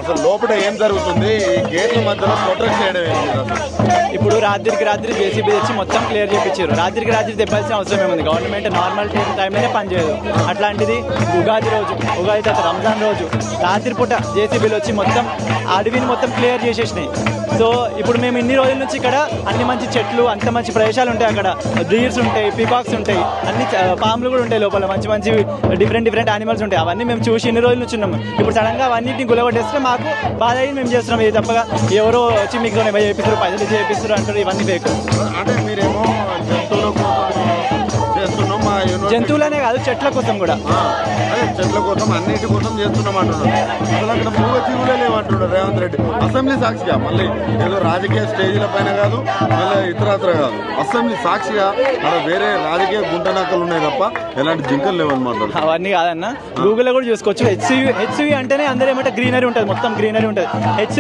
అసలు లోపల ఏం జరుగుతుంది? ఈ గేట్ల మధ్యలో ప్రొటెక్ట్ చేయడం ఇప్పుడు రాత్రికి జేసీబీ తెచ్చి మొత్తం క్లియర్ చేయించారు. రాత్రికి తెప్పాల్సిన అవసరం ఏముంది? గవర్నమెంట్ నార్మల్ టైంలోనే పనిచేయదు. అట్లాంటిది ఉగాది తర్వాత రంజాన్ రోజు రాత్రిపూట జేసీబీలు వచ్చి మొత్తం అడవిని మొత్తం క్లియర్ చేసేసినాయి. సో ఇప్పుడు మేము ఇన్ని రోజుల నుంచి ఇక్కడ అన్ని మంచి చెట్లు, అంత మంచి ప్రదేశాలు ఉంటాయి. అక్కడ డీర్స్ ఉంటాయి, పీకాక్స్ ఉంటాయి, అన్ని పాములు కూడా ఉంటాయి లోపల, మంచి డిఫరెంట్ యానిమల్స్ ఉంటాయి. అవన్నీ మేము చూసి ఇన్ని రోజుల నుంచి ఉన్నాము. ఇప్పుడు సడన్గా అవన్నింటిని గులగొట్టేస్తే మాకు బాధ అయ్యి మేము చేస్తున్నాం. ఇది తప్పగా ఎవరో వచ్చి మీకు చేపిస్తారు, పైసలు చేపిస్తారు అంటారు. ఇవన్నీ ఫేక్. అంటే మీరేమో జంతువులనే కాదు, చెట్ల కోసం కూడా. అదే చెట్ల కోసం, అన్నిటి కోసం చేస్తున్నాం అంటున్నారు. అసలు అక్కడ మూగజీవులే లేవంటున్నారు రేవంత్ రెడ్డి. అసెంబ్లీ సాక్షిగా, మళ్ళీ ఏదో రాజకీయ స్టేజీల పైన కాదు, మళ్ళీ ఇతరత్ర కాదు, అసెంబ్లీ సాక్షిగా అక్కడ వేరే రాజకీయ గుంటనక్కలు ఉన్నాయి తప్ప ఎలాంటి జింకలు లేవని మాట్లాడు. అవన్నీ కాదన్న, గూగుల్లో కూడా చూసుకోవచ్చు. హెచ్సివి అంటేనే అందరూ ఏమంటే గ్రీనరీ ఉంటుంది, మొత్తం గ్రీనరీ ఉంటుంది. హెచ్సివి